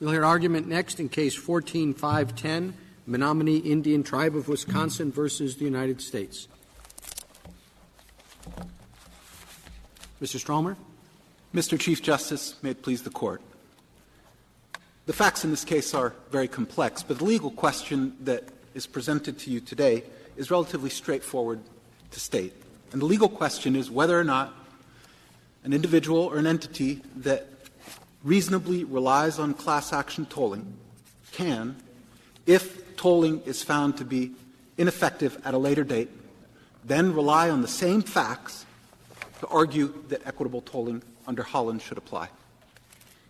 We'll hear argument next in Case 14-510, Menominee Indian Tribe of Wisconsin versus the United States. Mr. Stromer. Mr. Chief Justice, may it please the Court. The facts in this case are very complex, but the legal question that is presented to you today is relatively straightforward to state. And the legal question is whether or not an individual or an entity that reasonably relies on class action tolling can, if tolling is found to be ineffective at a later date, then rely on the same facts to argue that equitable tolling under Holland should apply.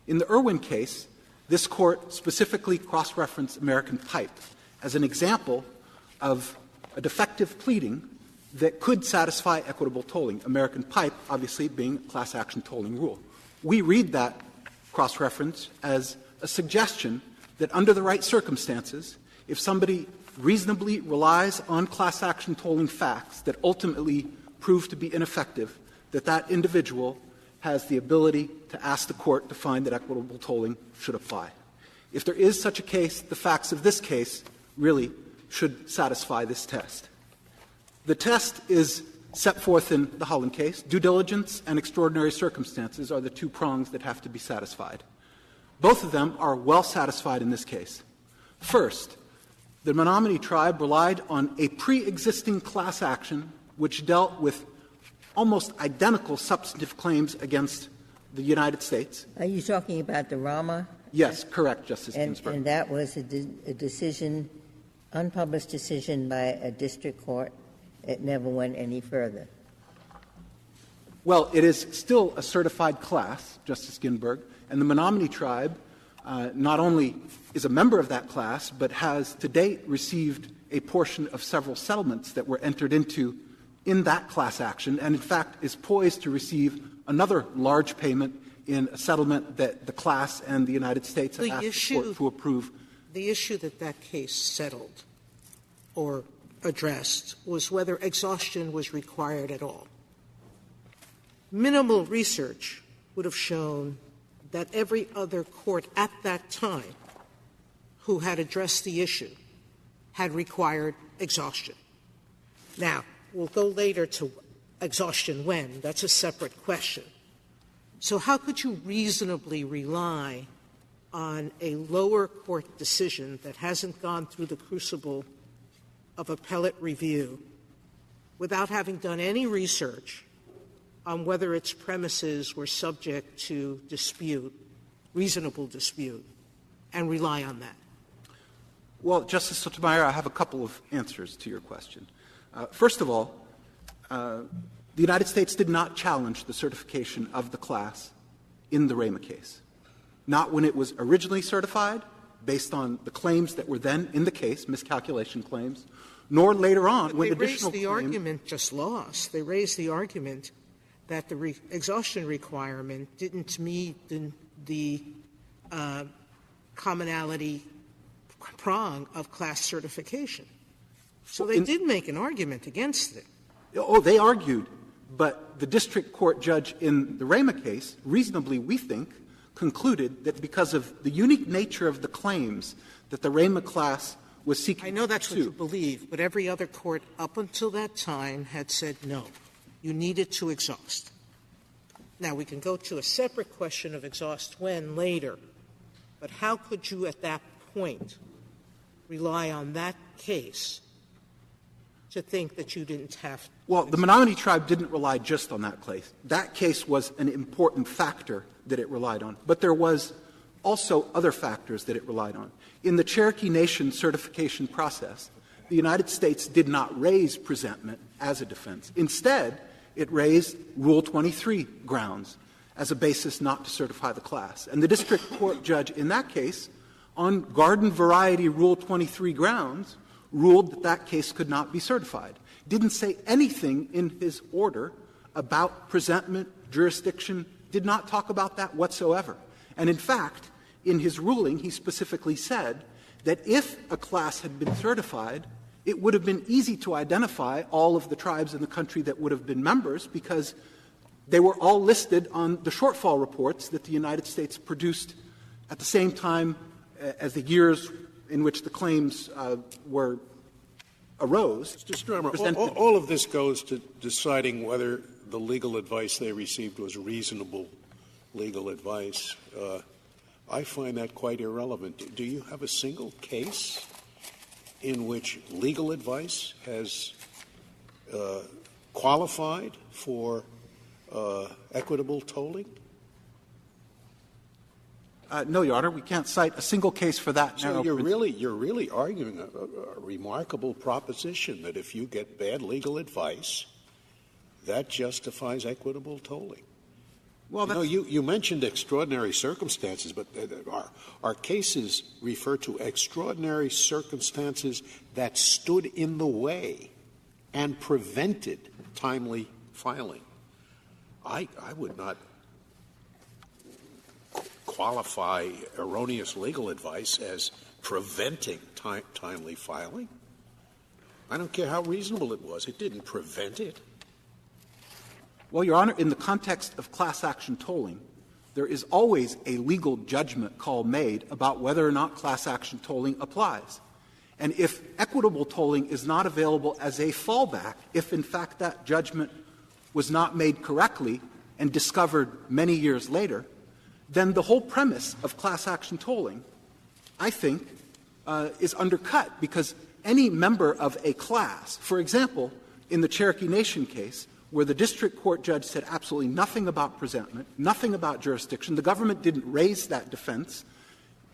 In the Irwin case, this Court specifically cross-referenced American Pipe as an example of a defective pleading that could satisfy equitable tolling, American Pipe obviously being a class action tolling rule. We read that cross-reference as a suggestion that under the right circumstances, if somebody reasonably relies on class action tolling facts that ultimately prove to be ineffective, that that individual has the ability to ask the Court to find that equitable tolling should apply. If there is such a case, the facts of this case really should satisfy this test. The test is set forth in the Holland case. Due diligence and extraordinary circumstances are the two prongs that have to be satisfied. Both of them are well satisfied in this case. First, the Menominee Tribe relied on a pre-existing class action which dealt with almost identical substantive claims against the United States. Are you talking about the Rama? Yes, correct, Justice Ginsburg. And that was a decision, unpublished decision by a district court. It never went any further. Well, it is still a certified class, Justice Ginsburg, and the Menominee Tribe not only is a member of that class, but has to date received a portion of several settlements that were entered into in that class action, and in fact is poised to receive another large payment in a settlement that the class and the United States have asked the Court to approve. The issue that that case settled or addressed was whether exhaustion was required at all. Minimal research would have shown that every other court at that time who had addressed the issue had required exhaustion. Now, we'll go later to exhaustion when. That's a separate question. So how could you reasonably rely on a lower court decision that hasn't gone through the crucible of appellate review without having done any research on whether its premises were subject to dispute, reasonable dispute, and rely on that? Well, Justice Sotomayor, I have a couple of answers to your question. First of all, the United States did not challenge the certification of the class in the Rama case. Not when it was originally certified, based on the claims that were then in the case, miscalculation claims, nor later on when additional claims. They raised the argument just lost. They raised the argument that the exhaustion requirement didn't meet the commonality prong of class certification. So they did make an argument against it. Oh, they argued, but the district court judge in the Rama case, reasonably, we think, concluded that because of the unique nature of the claims that the Rama class was seeking. I know that's what you believe, but every other court up until that time had said no. You needed to exhaust. Now, we can go to a separate question of exhaust when later, but how could you at that point rely on that case to think that you didn't have to? Well, the Menominee Tribe didn't rely just on that case. That case was an important factor that it relied on. But there was also other factors that it relied on. In the Cherokee Nation certification process, the United States did not raise presentment as a defense. Instead, it raised Rule 23 grounds as a basis not to certify the class. And the district court judge in that case, on garden variety Rule 23 grounds, ruled that that case could not be certified. Didn't say anything in his order about presentment, jurisdiction, did not talk about that whatsoever. And in fact, in his ruling, he specifically said that if a class had been certified, it would have been easy to identify all of the tribes in the country that would have been members because they were all listed on the shortfall reports that the United States produced at the same time as the years in which the claims arose. Mr. Stromer, all of this goes to deciding whether the legal advice they received was reasonable legal advice. I find that quite irrelevant. Do you have a single case in which legal advice has qualified for equitable tolling? No, Your Honor. We can't cite a single case for that. So you're really arguing a remarkable proposition that if you get bad legal advice, that justifies equitable tolling. Well, you mentioned extraordinary circumstances, but our cases refer to extraordinary circumstances that stood in the way and prevented timely filing. I would not qualify erroneous legal advice as preventing timely filing. I don't care how reasonable it was. It didn't prevent it. Well, Your Honor, in the context of class action tolling, there is always a legal judgment call made about whether or not class action tolling applies. And if equitable tolling is not available as a fallback, if in fact that judgment was not made correctly and discovered many years later, then the whole premise of class action tolling, I think, is undercut, because any member of a class, for example, in the Cherokee Nation case, where the district court judge said absolutely nothing about presentment, nothing about jurisdiction, the government didn't raise that defense,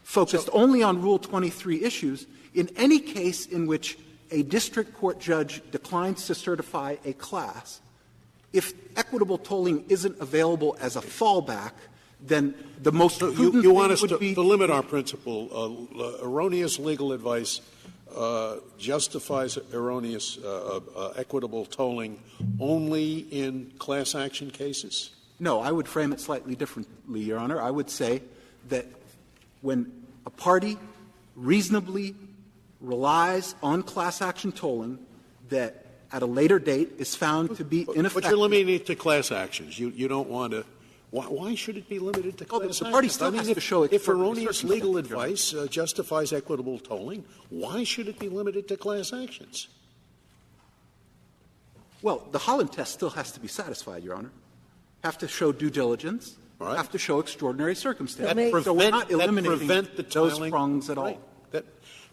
focused only on Rule 23 issues, in any case in which a district court judge declines to certify a class, if equitable tolling isn't available as a fallback, then the most prudent you want us would be to limit our principle. Erroneous legal advice justifies erroneous equitable tolling only in class action cases? No, I would frame it slightly differently, Your Honor. I would say that when a party reasonably relies on class action tolling that at a later date is found to be ineffective. But you're limiting it to class actions. You don't want to. Why should it be limited to class actions? The party still has to show if erroneous legal advice justifies equitable tolling, why should it be limited to class actions? Well, the Holland test still has to be satisfied, Your Honor. Have to show due diligence, right. Have to show extraordinary circumstances. So we're not eliminating prevent the those tiling, prongs at right. all.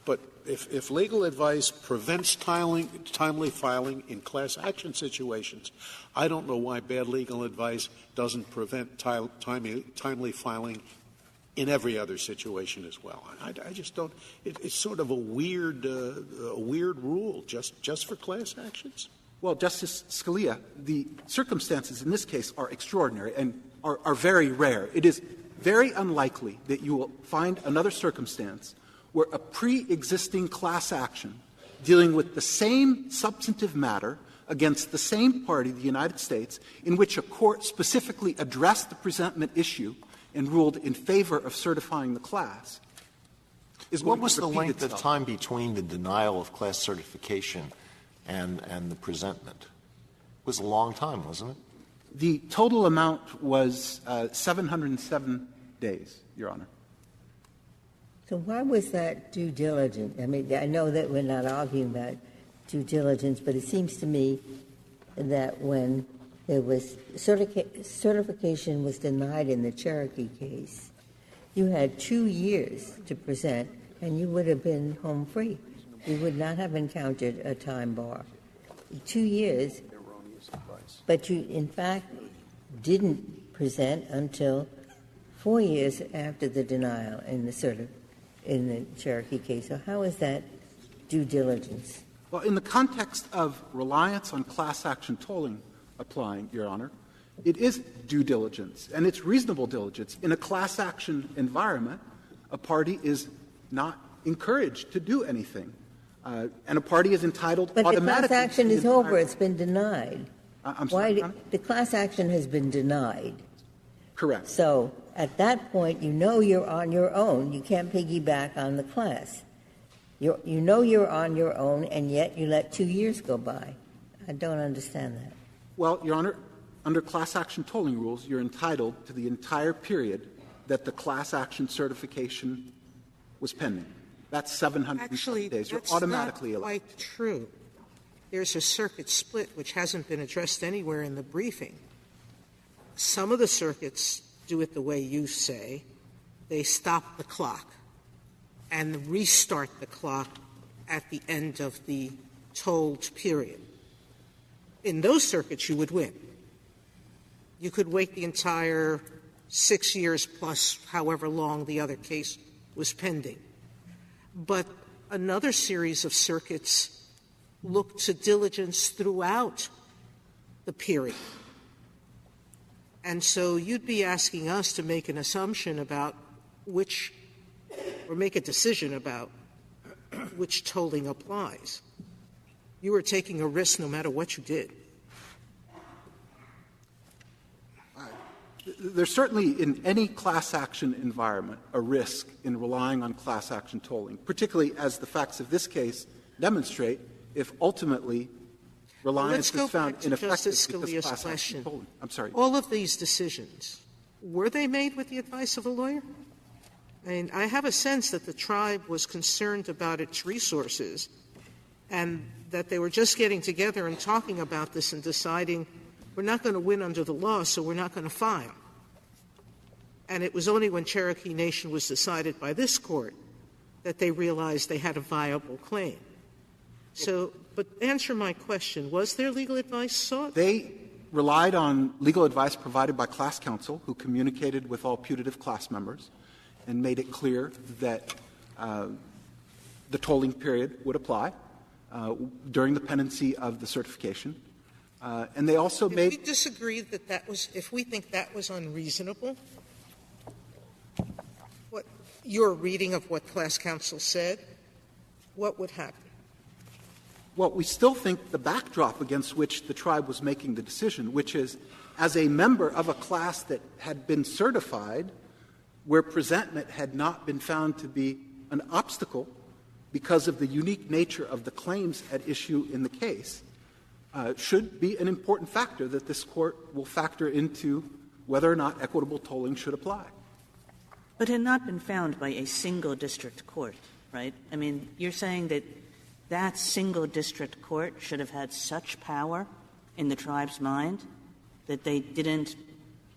But if legal advice prevents timely filing in class action situations, I don't know why bad legal advice doesn't prevent timely filing in every other situation as well. I just don't. It's sort of a weird rule just for class actions. Well, Justice Scalia, the circumstances in this case are extraordinary and are very rare. It is very unlikely that you will find another circumstance where a pre-existing class action dealing with the same substantive matter against the same party, the United States, in which a court specifically addressed the presentment issue and ruled in favor of certifying the class, is What going was to the repeat length itself. of time between the denial of class certification and the presentment? It was a long time, wasn't it? The total amount was 707 days, Your Honor. So why was that due diligence? I mean, I know that we're not arguing about due diligence, but it seems to me that when there was certification was denied in the Cherokee case, you had 2 years to present, and you would have been home free. You would not have encountered a time bar. 2 years, but you, in fact, didn't present until 4 years after the denial in the Cherokee case. So how is that due diligence? Well, in the context of reliance on class action tolling applying, Your Honor, it is due diligence, and it's reasonable diligence. In a class action environment, a party is not encouraged to do anything, and a party is entitled but automatically. But the class action to is over. It's been denied. I'm sorry, the class action has been denied. Correct. So at that point, you know you're on your own. You can't piggyback on the class. You know you're on your own, and yet you let 2 years go by. I don't understand that. Well, Your Honor, under class action tolling rules, you're entitled to the entire period that the class action certification was pending. That's 720 days. You're automatically allowed. allowed. Quite true. There's a circuit split which hasn't been addressed anywhere in the briefing. Some of the circuits do it the way you say. They stop the clock and restart the clock at the end of the tolled period. In those circuits, you would win. You could wait the entire 6 years plus however long the other case was pending. But another series of circuits look to diligence throughout the period. And so you'd be asking us to make an assumption about or make a decision about which tolling applies. You are taking a risk no matter what you did. There's certainly in any class action environment a risk in relying on class action tolling, particularly as the facts of this case demonstrate if ultimately reliance is found ineffective Justice because Scalia's class question. action tolling. I'm sorry. All of these decisions, were they made with the advice of a lawyer? I mean, I have a sense that the tribe was concerned about its resources and that they were just getting together and talking about this and deciding we're not going to win under the law, so we're not going to file. And it was only when Cherokee Nation was decided by this court that they realized they had a viable claim. So, but answer my question. Was there legal advice sought? They relied on legal advice provided by class counsel, who communicated with all putative class members and made it clear that the tolling period would apply during the pendency of the certification. And they also made — If we disagree if we think that was unreasonable, what your reading of what class counsel said, what would happen? Well, we still think the backdrop against which the tribe was making the decision, which is as a member of a class that had been certified where presentment had not been found to be an obstacle because of the unique nature of the claims at issue in the case, should be an important factor that this Court will factor into whether or not equitable tolling should apply. But it had not been found by a single district court, right? I mean, you're saying that that single district court should have had such power in the tribe's mind that they didn't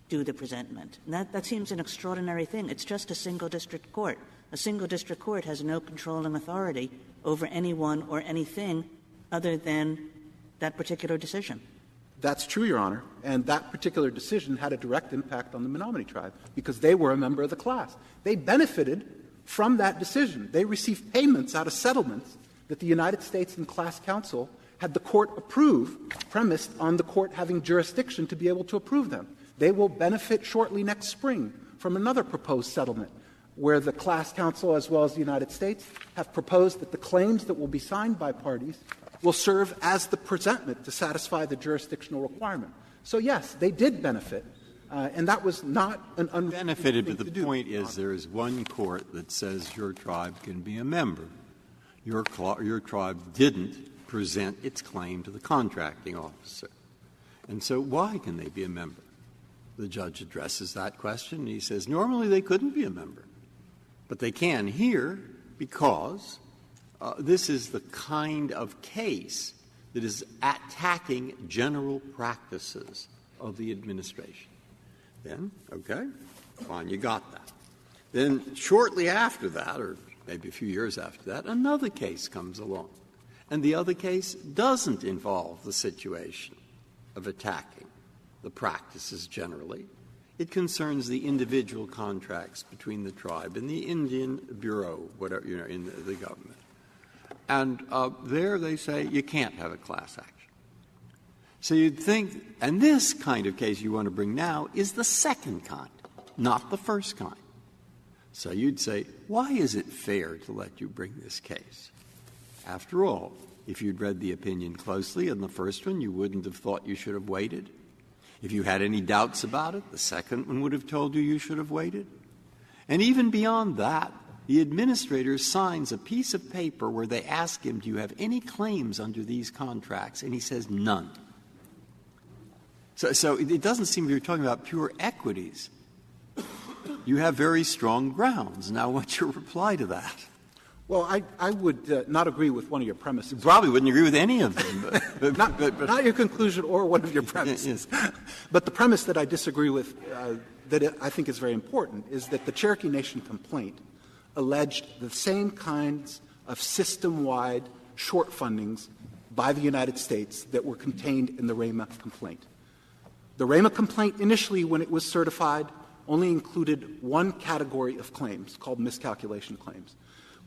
do the presentment. And that seems an extraordinary thing. It's just a single district court. A single district court has no controlling authority over anyone or anything other than that particular decision. That's true, Your Honor. And that particular decision had a direct impact on the Menominee Tribe because they were a member of the class. They benefited from that decision. They received payments out of settlements that the United States and class counsel had the court approve, premised on the court having jurisdiction to be able to approve them. They will benefit shortly next spring from another proposed settlement where the class counsel as well as the United States have proposed that the claims that will be signed by parties will serve as the presentment to satisfy the jurisdictional requirement. So, yes, they did benefit, and that was not an unreasonable benefited, thing but to the do. point is there is one court that says your tribe can be a member. Your tribe didn't present its claim to the contracting officer. And so why can they be a member? The judge addresses that question, and he says normally they couldn't be a member. But they can here because this is the kind of case that is attacking general practices of the administration. Then, okay, fine, you got that. Then shortly after that, or maybe a few years after that, another case comes along. And the other case doesn't involve the situation of attacking the practices generally. It concerns the individual contracts between the tribe and the Indian Bureau, whatever, in the government. And there they say you can't have a class action. So you'd think, and this kind of case you want to bring now is the second kind, not the first kind. So you'd say, why is it fair to let you bring this case? After all, if you'd read the opinion closely in the first one, you wouldn't have thought you should have waited. If you had any doubts about it, the second one would have told you should have waited. And even beyond that, the administrator signs a piece of paper where they ask him, do you have any claims under these contracts? And he says none. So it doesn't seem you're talking about pure equities. you have very strong grounds. Now, what's your reply to that? Well, I would not agree with one of your premises. You probably wouldn't agree with any of them. But, not your conclusion or one of your premises. Yes. But the premise that I disagree with, that I think is very important, is that the Cherokee Nation complaint alleged the same kinds of system-wide short fundings by the United States that were contained in the RAMA complaint. The RAMA complaint initially, when it was certified, only included one category of claims called miscalculation claims.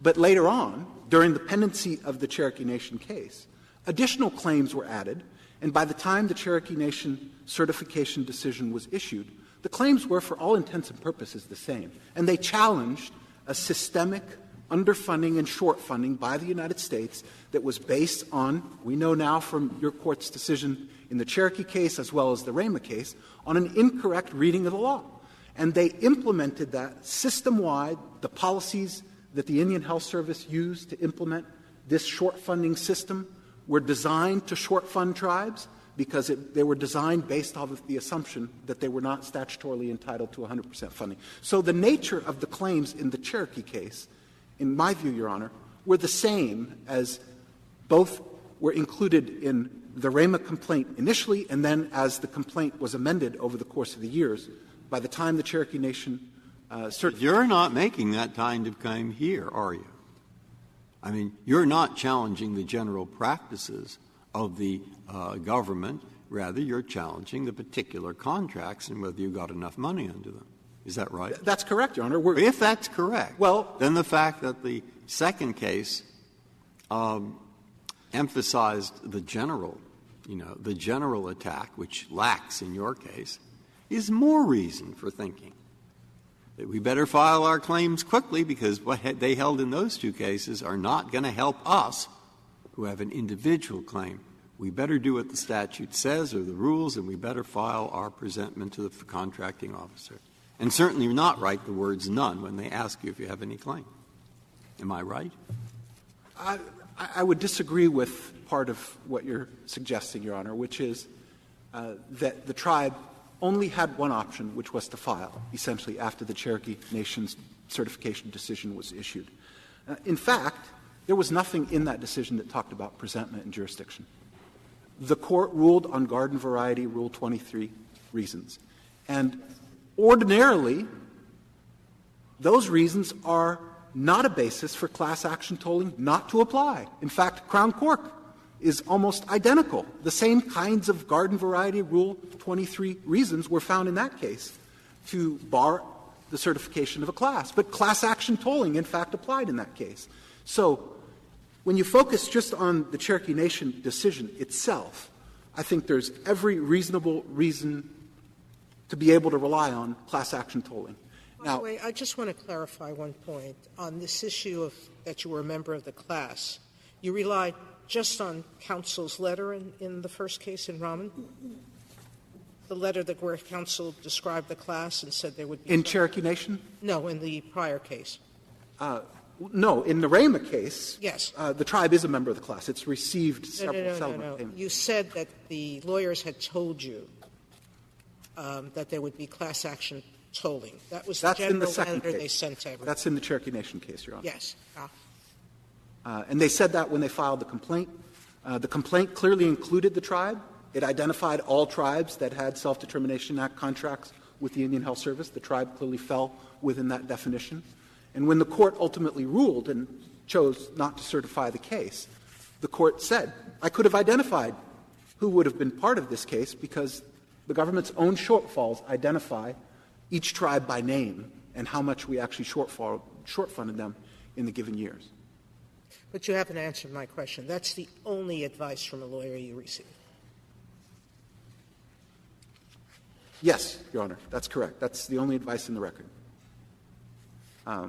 But later on, during the pendency of the Cherokee Nation case, additional claims were added, and by the time the Cherokee Nation certification decision was issued, the claims were, for all intents and purposes, the same. And they challenged a systemic underfunding and short funding by the United States that was based on, we know now from your court's decision in the Cherokee case as well as the RAMA case, on an incorrect reading of the law. And they implemented that system-wide. The policies that the Indian Health Service used to implement this short funding system were designed to short fund tribes because they were designed based off of the assumption that they were not statutorily entitled to 100% funding. So the nature of the claims in the Cherokee case, in my view, Your Honor, were the same as both were included in the RAMA complaint initially and then as the complaint was amended over the course of the years. By the time the Cherokee Nation You're not making that kind of claim here, are you? I mean, you're not challenging the general practices of the government. Rather, you're challenging the particular contracts and whether you got enough money under them. Is that right? That's correct, Your Honor. If that's correct, then the fact that the second case emphasized the general attack, which lacks in your case, is more reason for thinking that we better file our claims quickly because what they held in those two cases are not going to help us who have an individual claim. We better do what the statute says or the rules, and we better file our presentment to the contracting officer. And certainly not write the words none when they ask you if you have any claim. Am I right? I would disagree with part of what you're suggesting, Your Honor, which is that the tribe only had one option, which was to file, essentially, after the Cherokee Nation's certification decision was issued. In fact, there was nothing in that decision that talked about presentment and jurisdiction. The Court ruled on garden variety Rule 23 reasons. And ordinarily, those reasons are not a basis for class action tolling not to apply. In fact, Crown Court is almost identical. The same kinds of garden variety Rule 23 reasons were found in that case to bar the certification of a class. But class action tolling, in fact, applied in that case. So when you focus just on the Cherokee Nation decision itself, I think there's every reasonable reason to be able to rely on class action tolling. By the way, I just want to clarify one point. On this issue of that you were a member of the class, you relied just on counsel's letter in the first case in Rahman? The letter that where counsel described the class and said there would be... In Cherokee Nation? No, in the prior case. No, in the RAMA case, yes. The tribe is a member of the class. It's received several settlement payments. You said that the lawyers had told you that there would be class action tolling. That was the general letter they sent to everyone. That's in the Cherokee Nation case, Your Honor. Yes. And they said that when they filed the complaint. The complaint clearly included the tribe. It identified all tribes that had Self-Determination Act contracts with the Indian Health Service. The tribe clearly fell within that definition. And when the Court ultimately ruled and chose not to certify the case, the Court said, I could have identified who would have been part of this case because the government's own shortfalls identify each tribe by name and how much we actually short-funded them in the given years. But you haven't answered my question. That's the only advice from a lawyer you received. Yes, Your Honor, that's correct. That's the only advice in the record. I'd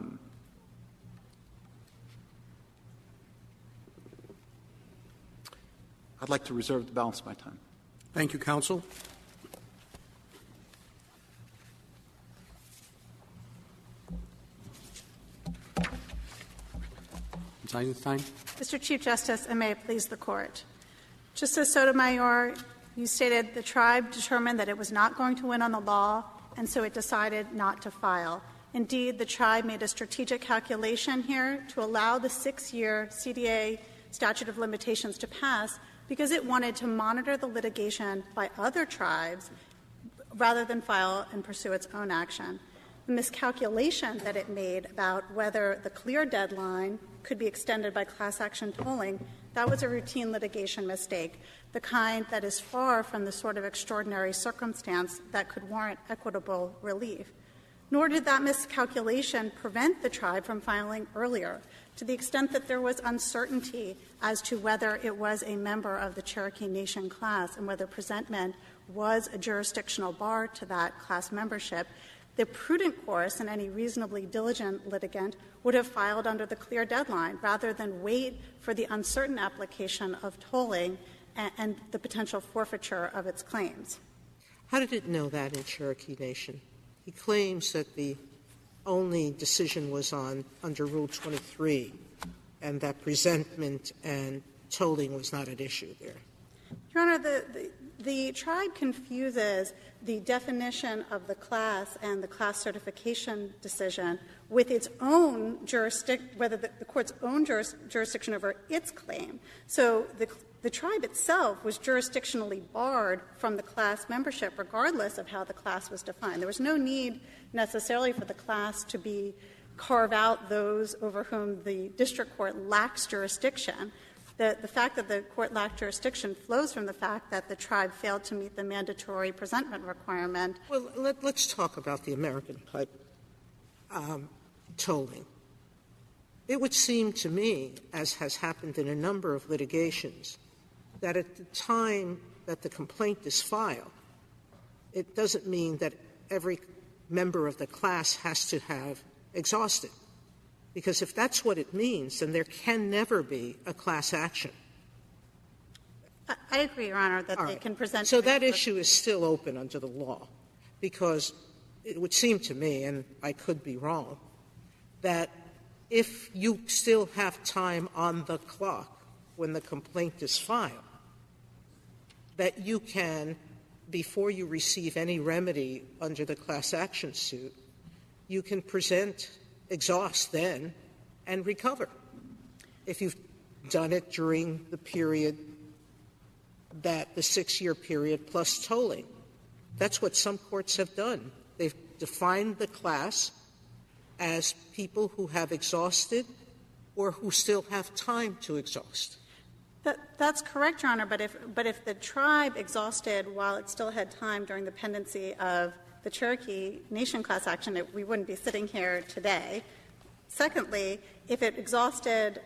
like to reserve the balance of my time. Thank you, counsel. Ms. Eisenstein. Mr. Chief Justice, and may it please the Court. Justice Sotomayor, you stated the tribe determined that it was not going to win on the law and so it decided not to file. Indeed, the tribe made a strategic calculation here to allow the 6-year CDA statute of limitations to pass because it wanted to monitor the litigation by other tribes rather than file and pursue its own action. The miscalculation that it made about whether the clear deadline could be extended by class action tolling, that was a routine litigation mistake, the kind that is far from the sort of extraordinary circumstance that could warrant equitable relief. Nor did that miscalculation prevent the tribe from filing earlier, to the extent that there was uncertainty as to whether it was a member of the Cherokee Nation class and whether presentment was a jurisdictional bar to that class membership. The prudent course and any reasonably diligent litigant would have filed under the clear deadline rather than wait for the uncertain application of tolling and the potential forfeiture of its claims. How did it know that in Cherokee Nation? He claims that the only decision was under Rule 23 and that presentment and tolling was not at issue there. Your Honor, the tribe confuses the definition of the class and the class certification decision with its own jurisdiction, whether the court's own jurisdiction over its claim. So the tribe itself was jurisdictionally barred from the class membership regardless of how the class was defined. There was no need necessarily for the class to carve out those over whom the district court lacks jurisdiction. The fact that the court lacked jurisdiction flows from the fact that the tribe failed to meet the mandatory presentment requirement. Well, let's talk about the American pipe tolling. It would seem to me, as has happened in a number of litigations, that at the time that the complaint is filed, it doesn't mean that every member of the class has to have exhausted. Because if that's what it means, then there can never be a class action. I agree, Your Honor, that they can present. So that issue is still open under the law, because it would seem to me, and I could be wrong, that if you still have time on the clock when the complaint is filed, that you can, before you receive any remedy under the class action suit, you can exhaust then and recover if you've done it during the period that the 6-year period plus tolling. That's what some courts have done. They've defined the class as people who have exhausted or who still have time to exhaust. That's correct, Your Honor, but if the tribe exhausted while it still had time during the pendency of the Cherokee Nation class action, we wouldn't be sitting here today. Secondly, if it exhausted,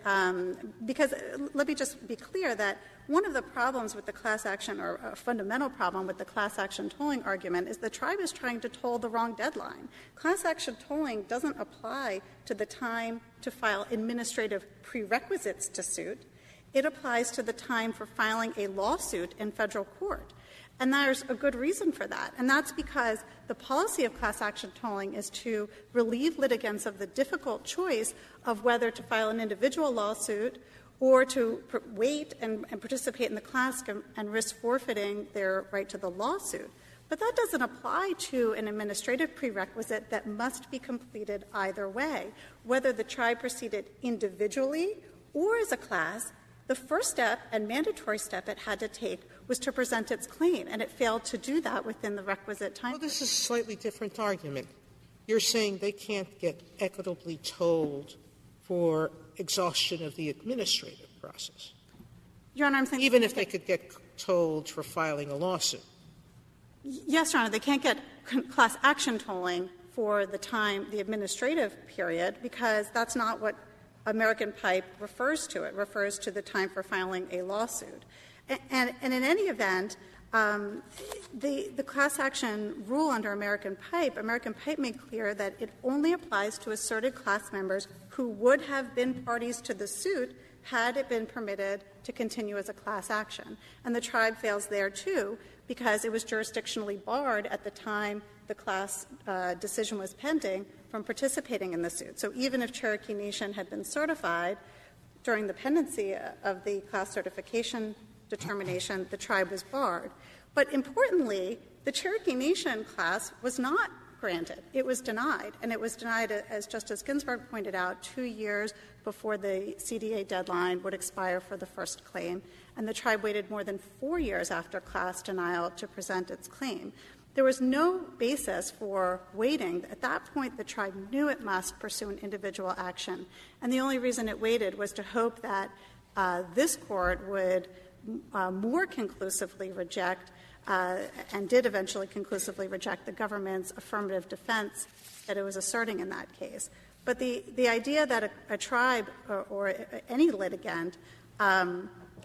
because let me just be clear that one of the problems with the class action, or a fundamental problem with the class action tolling argument, is the tribe is trying to toll the wrong deadline. Class action tolling doesn't apply to the time to file administrative prerequisites to suit. It applies to the time for filing a lawsuit in federal court. And there's a good reason for that. And that's because the policy of class action tolling is to relieve litigants of the difficult choice of whether to file an individual lawsuit or to wait and participate in the class and risk forfeiting their right to the lawsuit. But that doesn't apply to an administrative prerequisite that must be completed either way. Whether the tribe proceeded individually or as a class, the first step and mandatory step it had to take was to present its claim, and it failed to do that within the requisite time. Well, this is a slightly different argument. You're saying they can't get equitably tolled for exhaustion of the administrative process. Your Honor, I'm saying even if they could get tolled for filing a lawsuit. Yes, Your Honor, they can't get class action tolling for the time, the administrative period, because that's not what American Pipe refers to. It refers to the time for filing a lawsuit. And in any event, the class action rule under American Pipe made clear that it only applies to asserted class members who would have been parties to the suit had it been permitted to continue as a class action. And the tribe fails there, too, because it was jurisdictionally barred at the time the class decision was pending from participating in the suit. So even if Cherokee Nation had been certified during the pendency of the class certification determination, the tribe was barred. But importantly, the Cherokee Nation class was not granted. It was denied, and it was denied, as Justice Ginsburg pointed out, 2 years before the CDA deadline would expire for the first claim, and the tribe waited more than 4 years after class denial to present its claim. There was no basis for waiting. At that point, the tribe knew it must pursue an individual action, and the only reason it waited was to hope that this Court would more conclusively reject and did eventually conclusively reject the government's affirmative defense that it was asserting in that case. But the idea that a tribe or any litigant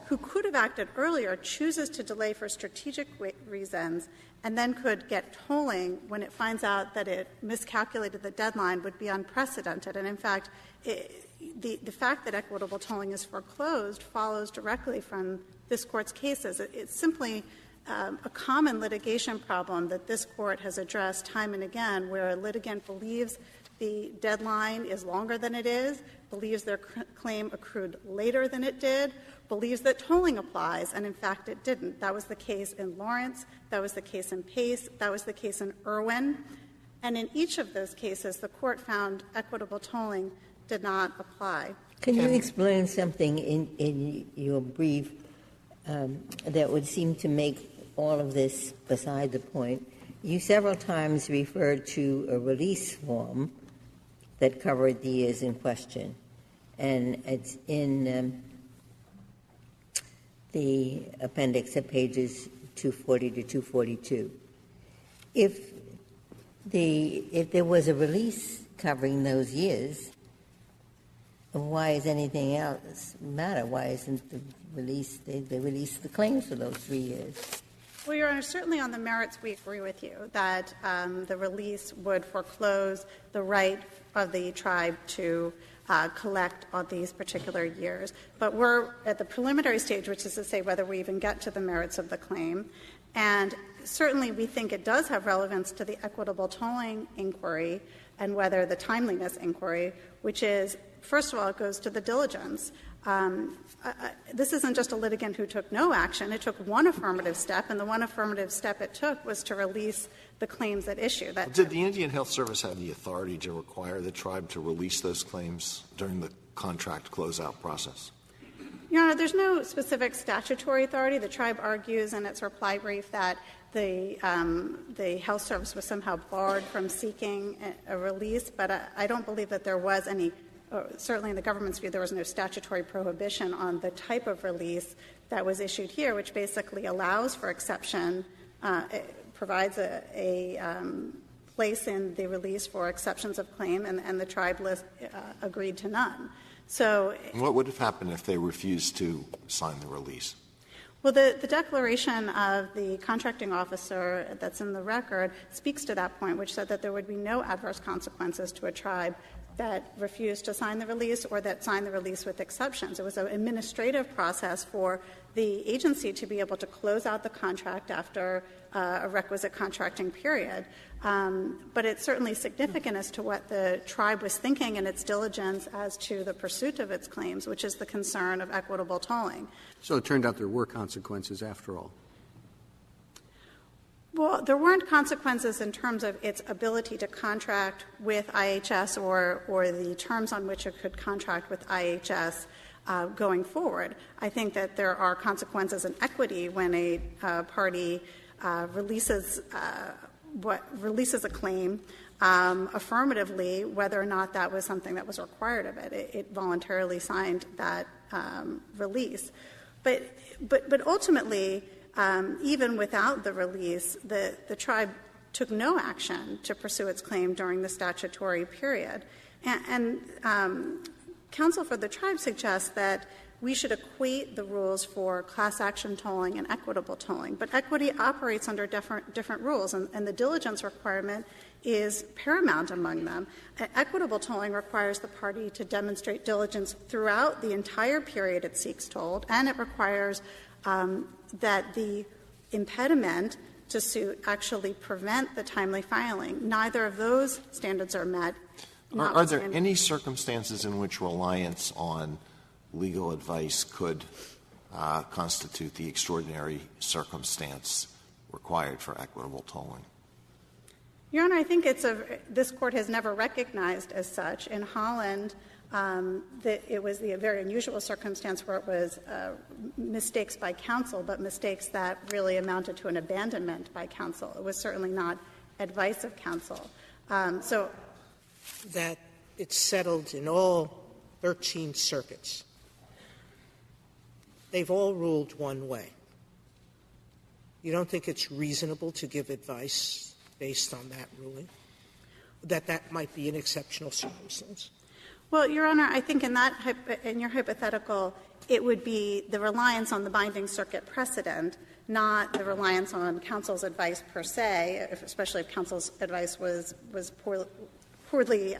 who could have acted earlier chooses to delay for strategic reasons and then could get tolling when it finds out that it miscalculated the deadline would be unprecedented. And in fact, the fact that equitable tolling is foreclosed follows directly from this Court's cases. It's simply a common litigation problem that this Court has addressed time and again, where a litigant believes the deadline is longer than it is, believes their claim accrued later than it did, believes that tolling applies, and in fact it didn't. That was the case in Lawrence. That was the case in Pace. That was the case in Irwin. And in each of those cases, the Court found equitable tolling did not apply. Can you explain something in your brief that would seem to make all of this beside the point? You several times referred to a release form that covered the years in question, and it's in the appendix at pages 240 to 242. If there was a release covering those years, why is anything else matter? Why isn't the release, they released the claims for those 3 years? Well, Your Honor, certainly on the merits we agree with you that the release would foreclose the right of the tribe to collect on these particular years. But we're at the preliminary stage, which is to say whether we even get to the merits of the claim. And certainly we think it does have relevance to the equitable tolling inquiry and whether the timeliness inquiry, which is, first of all, it goes to the diligence. This isn't just a litigant who took no action. It took one affirmative step, and the one affirmative step it took was to release the claims at issue. Did the Indian Health Service have the authority to require the tribe to release those claims during the contract closeout process? Your Honor, there's no specific statutory authority. The tribe argues in its reply brief that the health service was somehow barred from seeking a release, but I don't believe that there was any. Certainly in the government's view, there was no statutory prohibition on the type of release that was issued here, which basically allows for exception, provides a place in the release for exceptions of claim, and the tribe agreed to none. So, what would have happened if they refused to sign the release? Well, the declaration of the contracting officer that's in the record speaks to that point, which said that there would be no adverse consequences to a tribe that refused to sign the release or that signed the release with exceptions. It was an administrative process for the agency to be able to close out the contract after a requisite contracting period. But it's certainly significant as to what the tribe was thinking in its diligence as to the pursuit of its claims, which is the concern of equitable tolling. So it turned out there were consequences after all. Well, there weren't consequences in terms of its ability to contract with IHS or the terms on which it could contract with IHS going forward. I think that there are consequences in equity when a party releases a claim affirmatively, whether or not that was something that was required of it. It voluntarily signed that release. But ultimately, even without the release, the tribe took no action to pursue its claim during the statutory period. And counsel for the tribe suggests that we should equate the rules for class action tolling and equitable tolling. But equity operates under different rules, and the diligence requirement is paramount among them. Equitable tolling requires the party to demonstrate diligence throughout the entire period it seeks tolled, and it requires that the impediment to suit actually prevent the timely filing. Neither of those standards are met. Are there any circumstances in which reliance on legal advice could constitute the extraordinary circumstance required for equitable tolling? Your Honor, I think this Court has never recognized as such. In Holland, that it was the very unusual circumstance where it was mistakes by counsel, but mistakes that really amounted to an abandonment by counsel. It was certainly not advice of counsel. So that it's settled in all 13 circuits. They've all ruled one way. You don't think it's reasonable to give advice based on that ruling, that might be an exceptional circumstance? Well, Your Honor, I think in your hypothetical, it would be the reliance on the binding circuit precedent, not the reliance on counsel's advice per se, especially if counsel's advice was poorly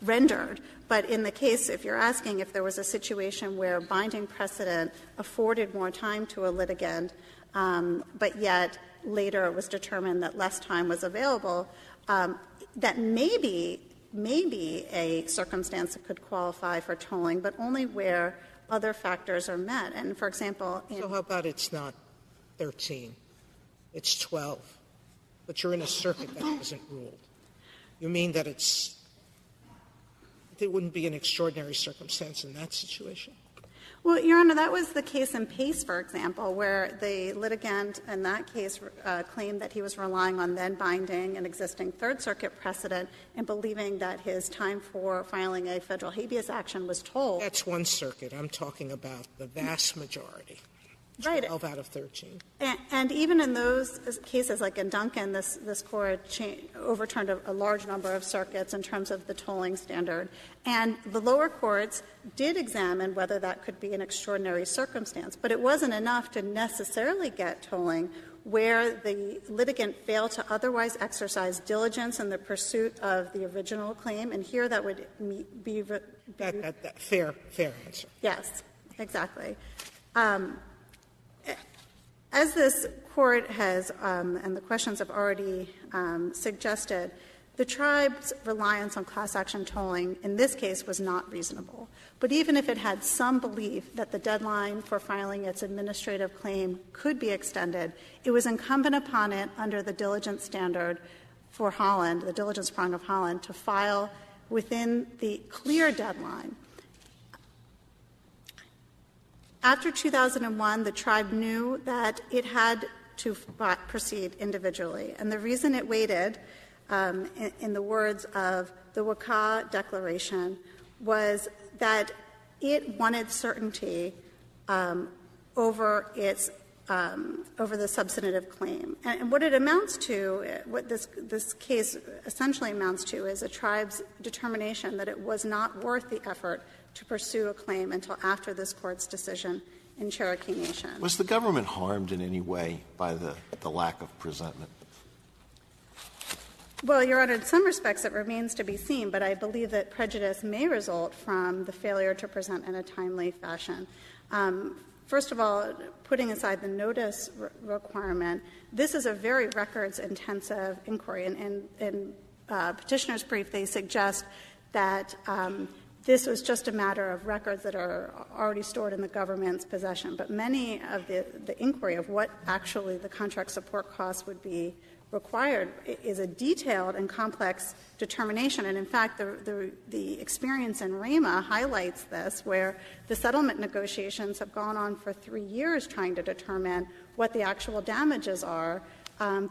rendered. But in the case, if you're asking if there was a situation where binding precedent afforded more time to a litigant, but yet later it was determined that less time was available, that maybe a circumstance that could qualify for tolling, but only where other factors are met. And, for example, so how about it's not 13, it's 12, but you're in a circuit that wasn't ruled? You mean that there wouldn't be an extraordinary circumstance in that situation? Well, Your Honor, that was the case in Pace, for example, where the litigant in that case claimed that he was relying on then binding an existing Third Circuit precedent and believing that his time for filing a federal habeas action was tolled. That's one circuit. I'm talking about the vast majority. Right. 12 out of 13. And even in those cases, like in Duncan, this Court overturned a large number of circuits in terms of the tolling standard. And the lower courts did examine whether that could be an extraordinary circumstance. But it wasn't enough to necessarily get tolling where the litigant failed to otherwise exercise diligence in the pursuit of the original claim. And here that would be that fair answer. Yes, exactly. As this Court has, and the questions have already suggested, the tribe's reliance on class action tolling in this case was not reasonable. But even if it had some belief that the deadline for filing its administrative claim could be extended, it was incumbent upon it under the diligence standard for Holland, the diligence prong of Holland, to file within the clear deadline. After 2001, the tribe knew that it had to proceed individually. And the reason it waited, in the words of the Waka Declaration, was that it wanted certainty over the substantive claim. And what it amounts to, what this case essentially amounts to, is a tribe's determination that it was not worth the effort to pursue a claim until after this Court's decision in Cherokee Nation. Was the government harmed in any way by the lack of presentment? Well, Your Honor, in some respects it remains to be seen, but I believe that prejudice may result from the failure to present in a timely fashion. First of all, putting aside the notice requirement, this is a very records-intensive inquiry. And in Petitioner's brief, they suggest that this was just a matter of records that are already stored in the government's possession. But many of the inquiry of what actually the contract support costs would be required is a detailed and complex determination. And in fact, the experience in RAMA highlights this, where the settlement negotiations have gone on for 3 years trying to determine what the actual damages are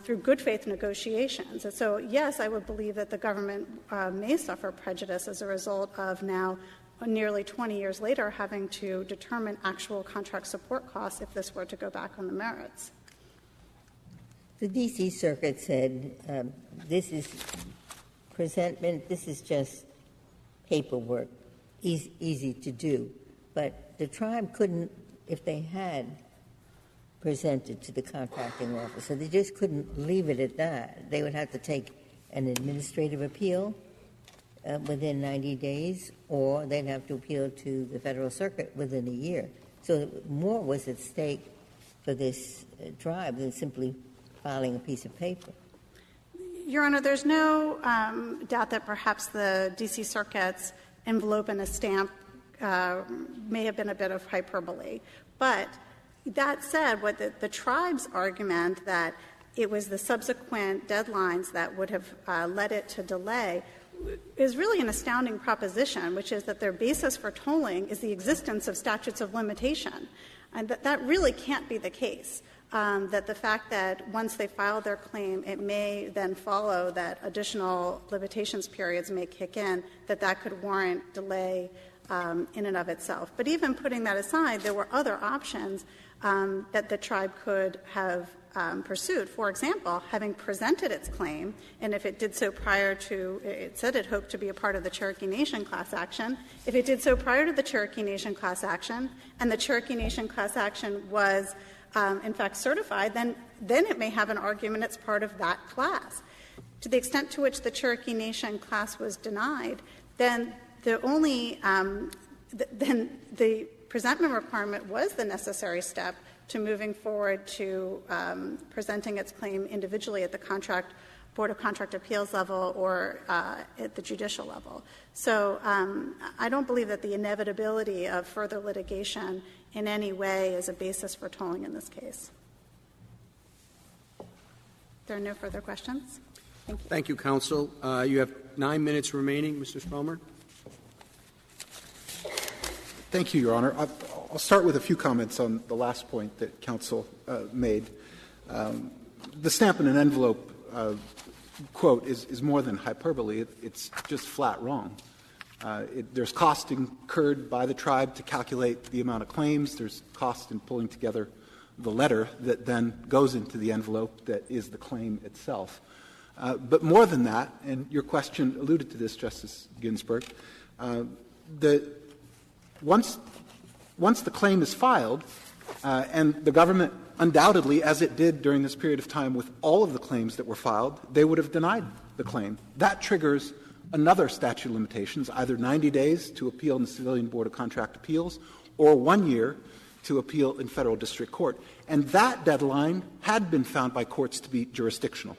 through good faith negotiations. And so, yes, I would believe that the government may suffer prejudice as a result of now, nearly 20 years later, having to determine actual contract support costs if this were to go back on the merits. The D.C. Circuit said this is presentment, this is just paperwork, easy to do. But the tribe couldn't, if they had presented to the contracting officer, they just couldn't leave it at that. They would have to take an administrative appeal within 90 days, or they'd have to appeal to the Federal Circuit within a year. So more was at stake for this tribe than simply filing a piece of paper. Your Honor, there's no doubt that perhaps the D.C. Circuit's envelope and a stamp may have been a bit of hyperbole. But that said, what the tribe's argument that it was the subsequent deadlines that would have led it to delay is really an astounding proposition, which is that their basis for tolling is the existence of statutes of limitation. And that really can't be the case, that the fact that once they file their claim, it may then follow that additional limitations periods may kick in, that could warrant delay in and of itself. But even putting that aside, there were other options that the tribe could have pursued. For example, having presented its claim, and if it did so prior to, it said it hoped to be a part of the Cherokee Nation class action. If it did so prior to the Cherokee Nation class action, and the Cherokee Nation class action was in fact certified, then it may have an argument it's part of that class. To the extent to which the Cherokee Nation class was denied, then the only then the presentment requirement was the necessary step to moving forward to presenting its claim individually at the Board of Contract Appeals level or at the judicial level. So I don't believe that the inevitability of further litigation in any way is a basis for tolling in this case. There are no further questions? Thank you. Thank you, counsel. You have 9 minutes remaining. Mr. Spelmer. Thank you, Your Honor. I'll start with a few comments on the last point that counsel made. The stamp in an envelope quote is more than hyperbole. It's just flat wrong. There's cost incurred by the tribe to calculate the amount of claims. There's cost in pulling together the letter that then goes into the envelope that is the claim itself. But more than that, and your question alluded to this, Justice Ginsburg, once the claim is filed, and the government undoubtedly, as it did during this period of time with all of the claims that were filed, they would have denied the claim. That triggers another statute of limitations, either 90 days to appeal in the Civilian Board of Contract Appeals or 1 year to appeal in federal district court. And that deadline had been found by courts to be jurisdictional.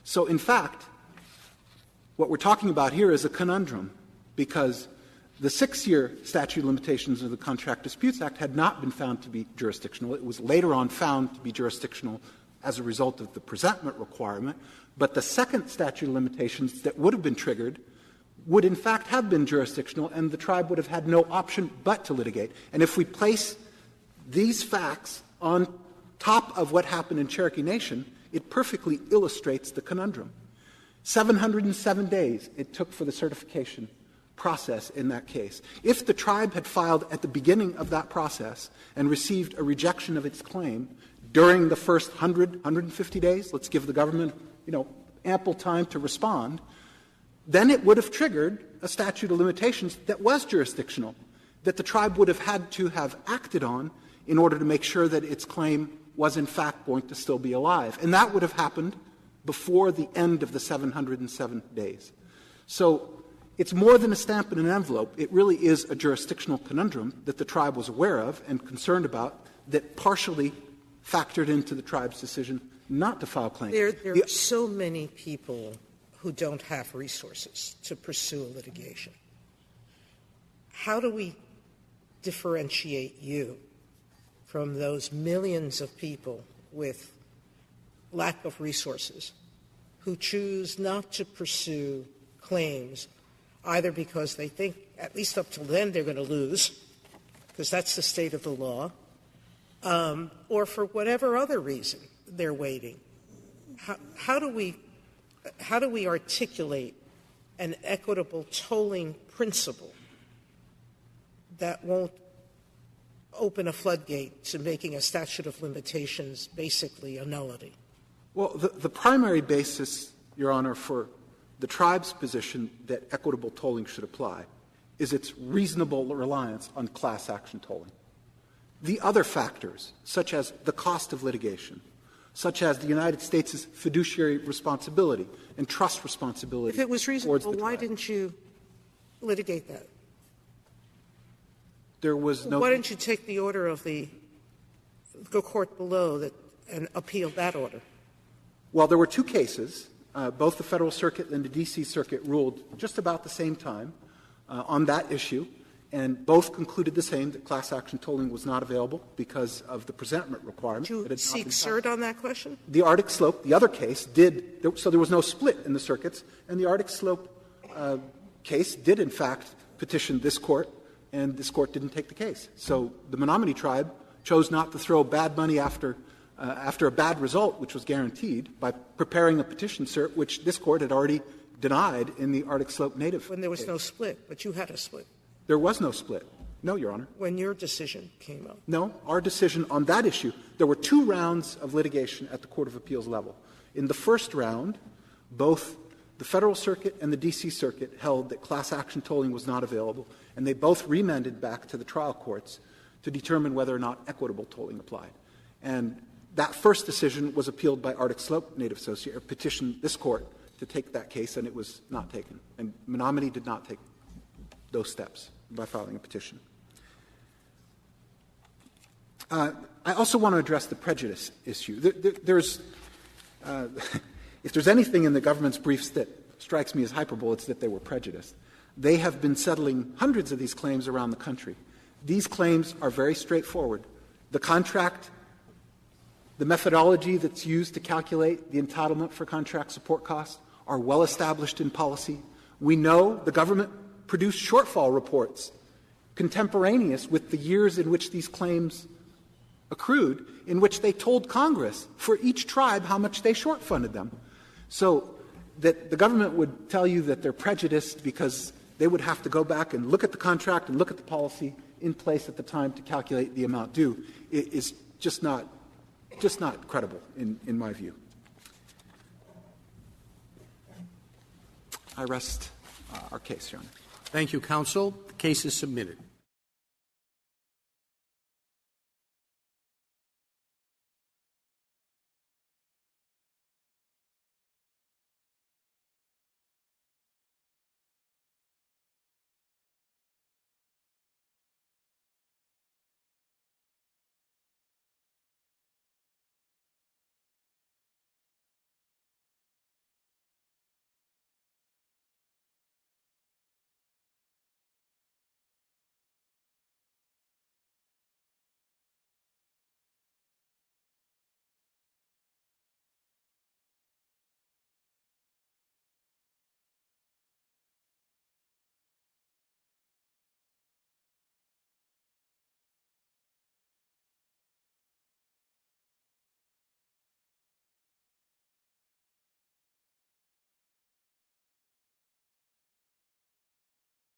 So, in fact, what we're talking about here is a conundrum, because the 6-year statute of limitations of the Contract Disputes Act had not been found to be jurisdictional. It was later on found to be jurisdictional as a result of the presentment requirement. But the second statute of limitations that would have been triggered would in fact have been jurisdictional, and the tribe would have had no option but to litigate. And if we place these facts on top of what happened in Cherokee Nation, it perfectly illustrates the conundrum. 707 days it took for the certification process in that case. If the tribe had filed at the beginning of that process and received a rejection of its claim during the first 150 days, let's give the government, ample time to respond, then it would have triggered a statute of limitations that was jurisdictional, that the tribe would have had to have acted on in order to make sure that its claim was in fact going to still be alive. And that would have happened before the end of the 707 days. So it's more than a stamp in an envelope. It really is a jurisdictional conundrum that the tribe was aware of and concerned about, that partially factored into the tribe's decision not to file claims. There are so many people who don't have resources to pursue a litigation. How do we differentiate you from those millions of people with lack of resources who choose not to pursue claims either because they think, at least up till then, they're going to lose, because that's the state of the law, or for whatever other reason they're waiting? How do we articulate an equitable tolling principle that won't open a floodgate to making a statute of limitations basically a nullity? Well, the primary basis, Your Honor, for the tribe's position that equitable tolling should apply is its reasonable reliance on class action tolling. The other factors, such as the cost of litigation, such as the United States' fiduciary responsibility and trust responsibility. If it was reasonable, why didn't you litigate that? There was no. Why didn't you take the order of the court below and appeal that order? Well, there were two cases. Both the Federal Circuit and the D.C. Circuit ruled just about the same time on that issue, and both concluded the same, that class action tolling was not available because of the presentment requirement. Did you seek cert on that question? The Arctic Slope, the other case, so there was no split in the circuits, and the Arctic Slope case did, in fact, petition this Court, and this Court didn't take the case. So the Menominee Tribe chose not to throw bad money after a bad result, which was guaranteed, by preparing a petition cert, which this Court had already denied in the Arctic Slope Native When there was case. no split, but you had a split. There was no split. No, Your Honor. When your decision came up. No, our decision on that issue, there were 2 rounds of litigation at the Court of Appeals level. In the first round, both the Federal Circuit and the D.C. Circuit held that class action tolling was not available, and they both remanded back to the trial courts to determine whether or not equitable tolling applied. And that first decision was appealed by Arctic Slope Native Association, or petitioned this Court to take that case, and it was not taken. And Menominee did not take those steps by filing a petition. I also want to address the prejudice issue. If there's anything in the government's briefs that strikes me as hyperbole, it's that they were prejudiced. They have been settling hundreds of these claims around the country. These claims are very straightforward. The contract, the methodology that's used to calculate the entitlement for contract support costs are well established in policy. We know the government produced shortfall reports contemporaneous with the years in which these claims accrued, in which they told Congress for each tribe how much they short-funded them. So that the government would tell you that they're prejudiced because they would have to go back and look at the contract and look at the policy in place at the time to calculate the amount due is just not credible in my view. I rest our case, Your Honor. Thank you, counsel. The case is submitted.